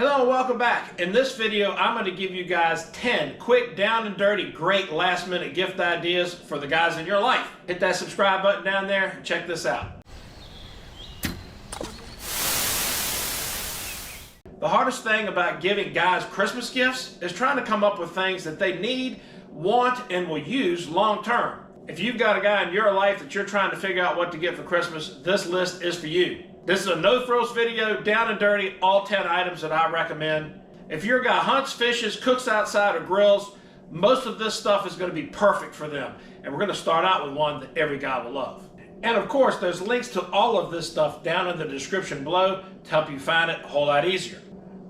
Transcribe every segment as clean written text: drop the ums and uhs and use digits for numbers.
Hello and welcome back. In this video, I'm going to give you guys 10 quick, down and dirty, great last minute gift ideas for the guys in your life. Hit that subscribe button down there and check this out. The hardest thing about giving guys Christmas gifts is trying to come up with things that they need, want, and will use long term. If you've got a guy in your life that you're trying to figure out what to get for Christmas, this list is for you. This is a no-frills video, down and dirty, all 10 items that I recommend. If your guy hunts, fishes, cooks outside, or grills, most of this stuff is going to be perfect for them. And we're going to start out with one that every guy will love. And of course, there's links to all of this stuff down in the description below to help you find it a whole lot easier.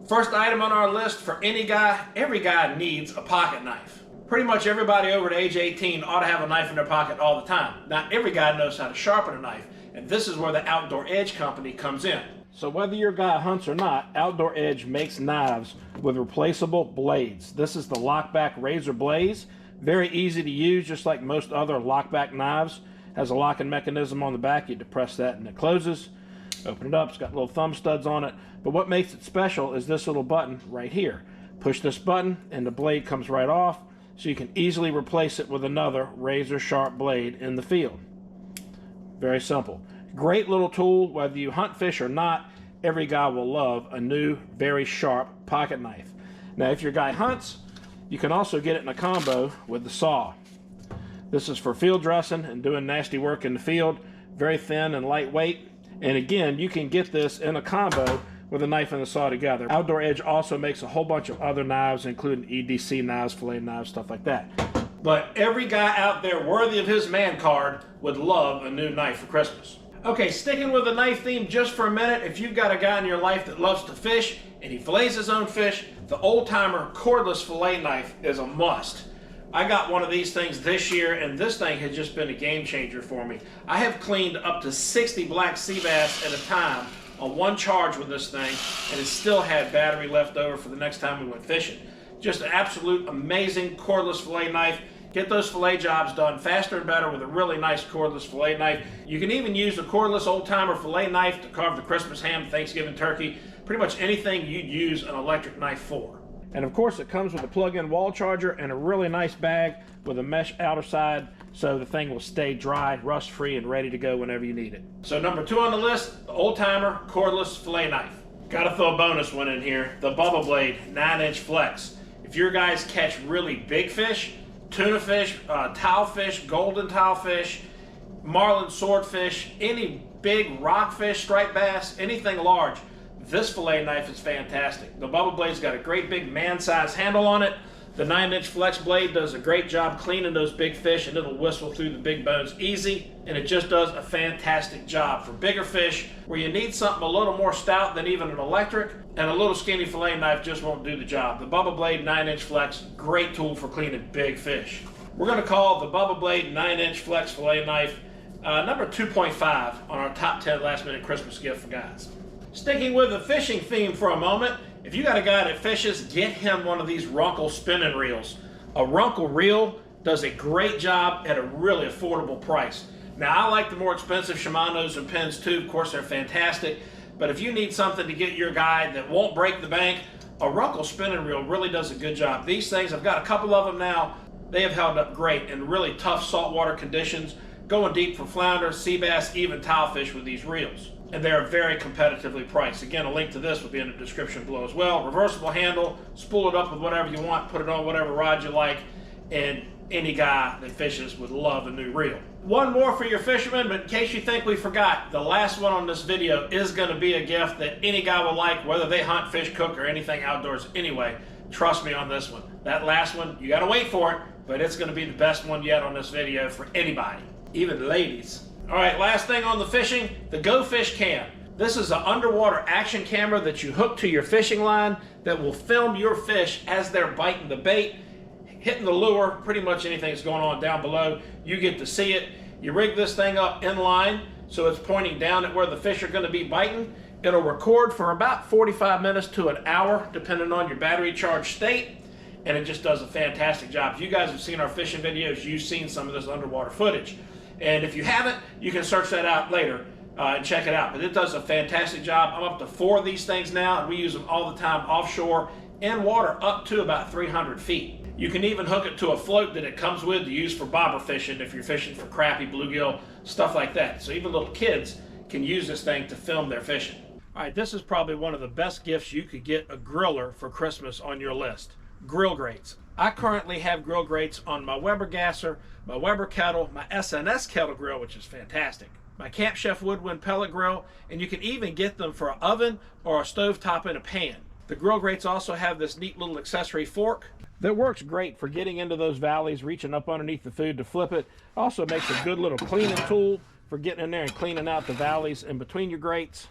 First item on our list for any guy, every guy needs a pocket knife. Pretty much everybody over the age of 18 ought to have a knife in their pocket all the time. Not every guy knows how to sharpen a knife. And this is where the Outdoor Edge company comes in. So whether your guy hunts or not, Outdoor Edge makes knives with replaceable blades. This is the lockback razor blades. Very easy to use, just like most other lockback knives. Has a locking mechanism on the back. You depress that and it closes. Open it up, it's got little thumb studs on it. But what makes it special is this little button right here. Push this button and the blade comes right off, so you can easily replace it with another razor sharp blade in the field. Very simple. Great little tool, whether you hunt, fish, or not. Every guy will love a new, very sharp pocket knife. Now, if your guy hunts, you can also get it in a combo with the saw. This is for field dressing and doing nasty work in the field. Very thin and lightweight. And again, you can get this in a combo with a knife and a saw together. Outdoor Edge also makes a whole bunch of other knives, including EDC knives, fillet knives, stuff like that. But every guy out there worthy of his man card would love a new knife for Christmas. Okay, sticking with the knife theme just for a minute, if you've got a guy in your life that loves to fish and he fillets his own fish, the old-timer cordless fillet knife is a must. I got one of these things this year, and this thing has just been a game changer for me. I have cleaned up to 60 black sea bass at a time on one charge with this thing, and it still had battery left over for the next time we went fishing. Just an absolute amazing cordless fillet knife. Get those fillet jobs done faster and better with a really nice cordless fillet knife. You can even use the cordless old-timer fillet knife to carve the Christmas ham, Thanksgiving turkey, pretty much anything you'd use an electric knife for. And of course, it comes with a plug-in wall charger and a really nice bag with a mesh outer side, so the thing will stay dry, rust-free, and ready to go whenever you need it. So number 2 on the list, the old-timer cordless fillet knife. Gotta throw a bonus one in here, the Bubba Blade 9-inch flex. If your guys catch really big fish, tuna fish, tilefish, golden tilefish, marlin swordfish, any big rockfish, striped bass, anything large, this fillet knife is fantastic. The Bubba Blade's got a great big man-sized handle on it. The 9-inch flex blade does a great job cleaning those big fish, and it'll whistle through the big bones easy, and it just does a fantastic job for bigger fish where you need something a little more stout than even an electric, and a little skinny fillet knife just won't do the job. The Bubba Blade 9-inch flex, great tool for cleaning big fish. We're going to call the Bubba Blade 9-inch flex fillet knife number 2.5 on our top 10 last minute Christmas gift for guys. Sticking with the fishing theme for a moment, if you got a guy that fishes, get him one of these Runcle spinning reels. A Runcle reel does a great job at a really affordable price. Now, I like the more expensive Shimanos and pins too. Of course, they're fantastic. But if you need something to get your guy that won't break the bank, a Runcle spinning reel really does a good job. These things, I've got a couple of them now. They have held up great in really tough saltwater conditions, going deep for flounder, sea bass, even tilefish with these reels. And they're very competitively priced. Again, a link to this will be in the description below as well. Reversible handle, spool it up with whatever you want, put it on whatever rod you like, and any guy that fishes would love a new reel. One more for your fishermen, but in case you think we forgot, the last one on this video is going to be a gift that any guy will like, whether they hunt, fish, cook, or anything outdoors anyway. Trust me on this one. That last one, you got to wait for it, but it's going to be the best one yet on this video for anybody, even ladies. All right, last thing on the fishing, the GoFishCam. This is an underwater action camera that you hook to your fishing line that will film your fish as they're biting the bait, hitting the lure, pretty much anything that's going on down below. You get to see it. You rig this thing up in line so it's pointing down at where the fish are going to be biting. It'll record for about 45 minutes to an hour, depending on your battery charge state, and it just does a fantastic job. If you guys have seen our fishing videos, you've seen some of this underwater footage. And if you haven't, you can search that out later. and check it out. But it does a fantastic job. I'm up to 4 of these things now, and we use them all the time offshore in water up to about 300 feet. You can even hook it to a float that it comes with to use for bobber fishing if you're fishing for crappie, bluegill, stuff like that. So even little kids can use this thing to film their fishing. All right, this is probably one of the best gifts you could get a griller for Christmas on your list. Grill grates. I currently have grill grates on my Weber gasser, my Weber kettle, my SNS kettle grill, which is fantastic, my Camp Chef Woodwind pellet grill, and you can even get them for an oven or a stovetop in a pan. The grill grates also have this neat little accessory fork that works great for getting into those valleys, reaching up underneath the food to flip it. Also makes a good little cleaning tool for getting in there and cleaning out the valleys in between your grates.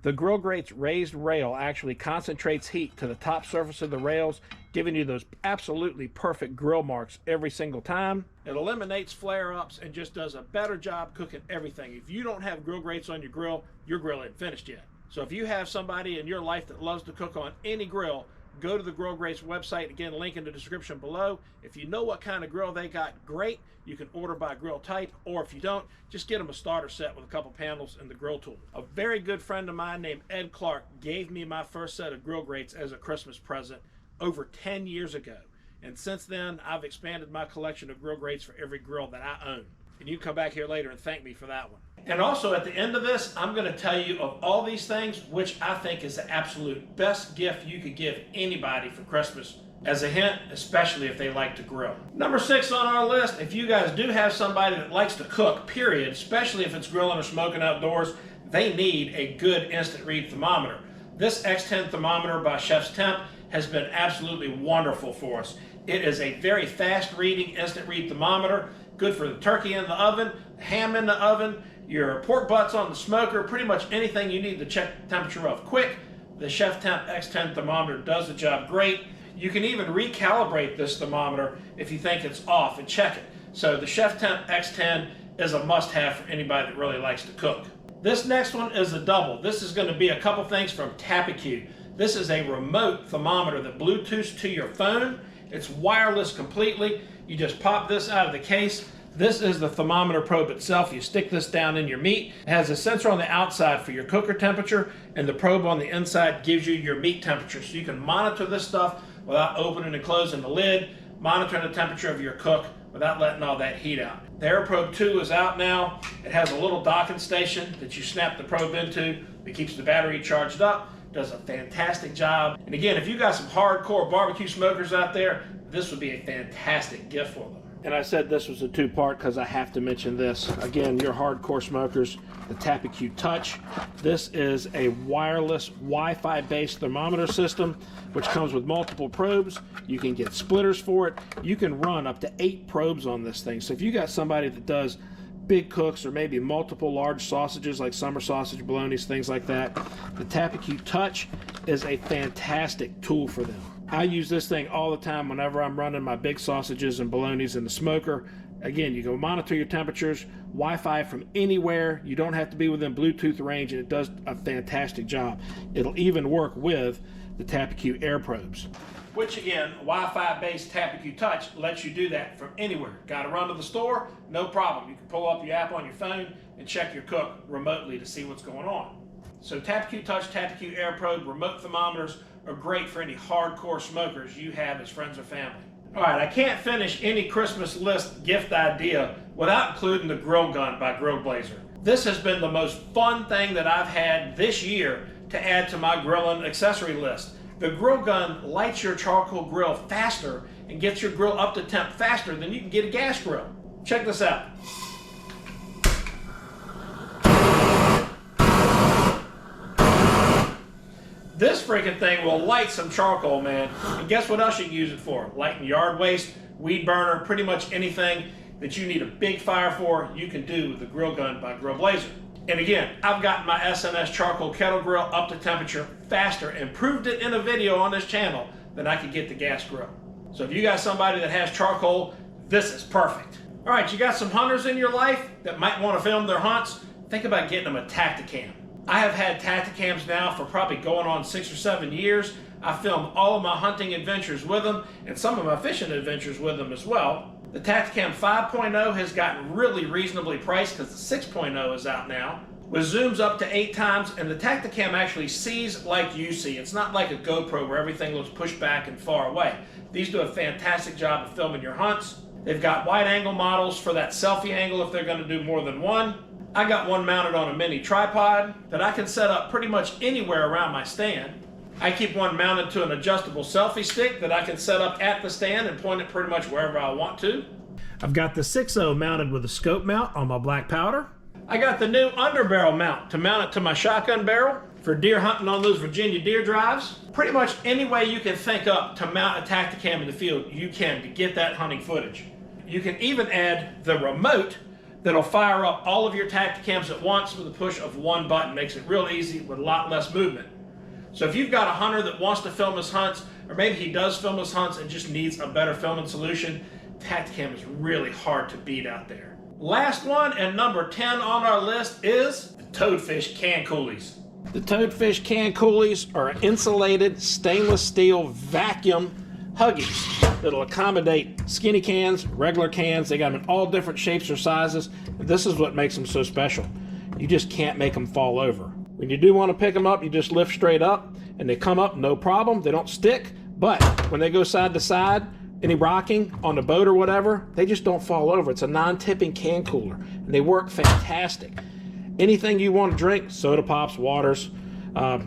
The grill grate's raised rail actually concentrates heat to the top surface of the rails, giving you those absolutely perfect grill marks every single time. It eliminates flare-ups and just does a better job cooking everything. If you don't have grill grates on your grill isn't finished yet. So if you have somebody in your life that loves to cook on any grill, go to the Grill Grates website. Again, link in the description below. If you know what kind of grill they got, great. You can order by grill type, or if you don't, just get them a starter set with a couple panels and the grill tool. A very good friend of mine named Ed Clark gave me my first set of grill grates as a Christmas present over 10 years ago. And since then, I've expanded my collection of grill grates for every grill that I own. And you can come back here later and thank me for that one. And also at the end of this, I'm going to tell you of all these things, which I think is the absolute best gift you could give anybody for Christmas. As a hint, especially if they like to grill. Number 6 on our list, if you guys do have somebody that likes to cook, period, especially if it's grilling or smoking outdoors, they need a good instant read thermometer. This X10 thermometer by Chef's Temp has been absolutely wonderful for us. It is a very fast reading instant read thermometer, good for the turkey in the oven, the ham in the oven, your pork butts on the smoker, pretty much anything you need to check the temperature of quick. The Chef Temp X10 thermometer does the job great. You can even recalibrate this thermometer if you think it's off and check it. So the Chef Temp X10 is a must-have for anybody that really likes to cook. This next one is a double. This is going to be a couple things from Tappecue. This is a remote thermometer that Bluetooths to your phone. It's wireless completely. You just pop this out of the case. This is the thermometer probe itself. You stick this down in your meat. It has a sensor on the outside for your cooker temperature, and the probe on the inside gives you your meat temperature. So you can monitor this stuff without opening and closing the lid, monitoring the temperature of your cook without letting all that heat out. The Airprobe 2 is out now. It has a little docking station that you snap the probe into. It keeps the battery charged up. Does a fantastic job. And again, if you got some hardcore barbecue smokers out there, this would be a fantastic gift for them. And I said this was a 2-part because I have to mention this. Again, your hardcore smokers, the Tappecue Touch. This is a wireless Wi-Fi based thermometer system, which comes with multiple probes. You can get splitters for it. You can run up to 8 probes on this thing. So if you got somebody that does big cooks or maybe multiple large sausages like summer sausage, bolognas, things like that, the Tappecue Touch is a fantastic tool for them. I use this thing all the time whenever I'm running my big sausages and bolognas in the smoker. Again, you can monitor your temperatures, Wi-Fi from anywhere. You don't have to be within Bluetooth range, and it does a fantastic job. It'll even work with the Tappecue Airprobes. Which again, Wi-Fi based Tappecue Touch lets you do that from anywhere. Got to run to the store? No problem. You can pull up your app on your phone and check your cook remotely to see what's going on. So Tappecue Touch, Tappecue Airprobe, remote thermometers are great for any hardcore smokers you have as friends or family. All right, I can't finish any Christmas list gift idea without including the grill gun by Grill Blazer. This has been the most fun thing that I've had this year to add to my grilling accessory list. The grill gun lights your charcoal grill faster and gets your grill up to temp faster than you can get a gas grill. Check this out. This freaking thing will light some charcoal, man. And guess what else you can use it for? Lighting yard waste, weed burner, pretty much anything that you need a big fire for, you can do with the grill gun by Grill Blazer. And again, I've gotten my SNS charcoal kettle grill up to temperature faster and proved it in a video on this channel than I could get the gas grill. So if you got somebody that has charcoal, this is perfect. All right, you got some hunters in your life that might want to film their hunts, think about getting them a Tactacam. I have had Tactacams now for probably going on 6 or 7 years. I filmed all of my hunting adventures with them and some of my fishing adventures with them as well. The Tactacam 5.0 has gotten really reasonably priced because the 6.0 is out now. with zooms up to 8 times, and the Tactacam actually sees like you see. It's not like a GoPro where everything looks pushed back and far away. These do a fantastic job of filming your hunts. They've got wide angle models for that selfie angle if they're going to do more than one. I got one mounted on a mini tripod that I can set up pretty much anywhere around my stand. I keep one mounted to an adjustable selfie stick that I can set up at the stand and point it pretty much wherever I want to. I've got the 6.0 mounted with a scope mount on my black powder. I got the new underbarrel mount to mount it to my shotgun barrel for deer hunting on those Virginia deer drives. Pretty much any way you can think up to mount a Tactacam in the field, you can to get that hunting footage. You can even add the remote that'll fire up all of your Tactacams at once with a push of one button. Makes it real easy with a lot less movement. So if you've got a hunter that wants to film his hunts, or maybe he does film his hunts and just needs a better filming solution, Tactacam is really hard to beat out there. Last one, and number 10 on our list, is the TOADFISH can coolies. The TOADFISH can coolies are insulated stainless steel vacuum huggies that'll accommodate skinny cans, regular cans. They got them in all different shapes or sizes. And this is what makes them so special. You just can't make them fall over. When you do want to pick them up, you just lift straight up and they come up no problem. They don't stick, but when they go side to side, any rocking on the boat or whatever, they just don't fall over. It's a non-tipping can cooler and they work fantastic. Anything you want to drink, soda pops, waters,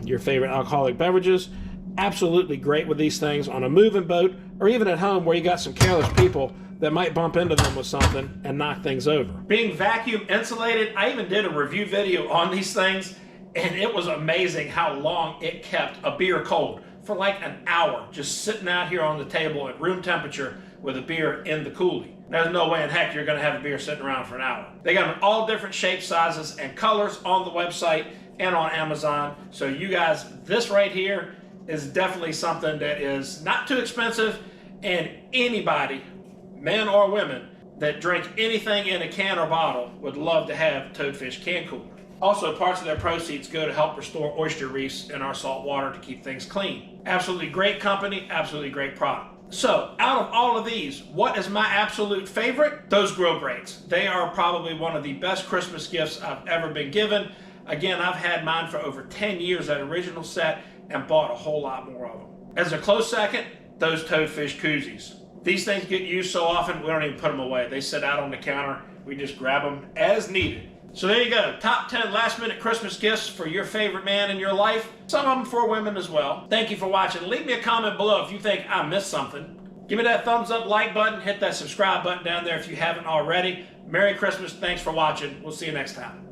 your favorite alcoholic beverages, absolutely great with these things on a moving boat or even at home where you got some careless people that might bump into them with something and knock things over. Being vacuum insulated, I even did a review video on these things and it was amazing how long it kept a beer cold for like an hour, just sitting out here on the table at room temperature with a beer in the coolie. There's no way in heck you're gonna have a beer sitting around for an hour. They got them in all different shapes, sizes, and colors on the website and on Amazon. So you guys, this right here is definitely something that is not too expensive, and anybody, men or women, that drink anything in a can or bottle would love to have TOADFISH can cooler. Also, parts of their proceeds go to help restore oyster reefs in our salt water to keep things clean. Absolutely great company, absolutely great product. So, out of all of these, what is my absolute favorite? Those grill grates. They are probably one of the best Christmas gifts I've ever been given. Again, I've had mine for over 10 years, that original set, and bought a whole lot more of them. As a close second, those TOADFISH koozies. These things get used so often, we don't even put them away. They sit out on the counter. We just grab them as needed. So there you go, top 10 last minute Christmas gifts for your favorite man in your life. Some of them for women as well. Thank you for watching. Leave me a comment below if you think I missed something. Give me that thumbs up like button, hit that subscribe button down there if you haven't already. Merry Christmas, thanks for watching. We'll see you next time.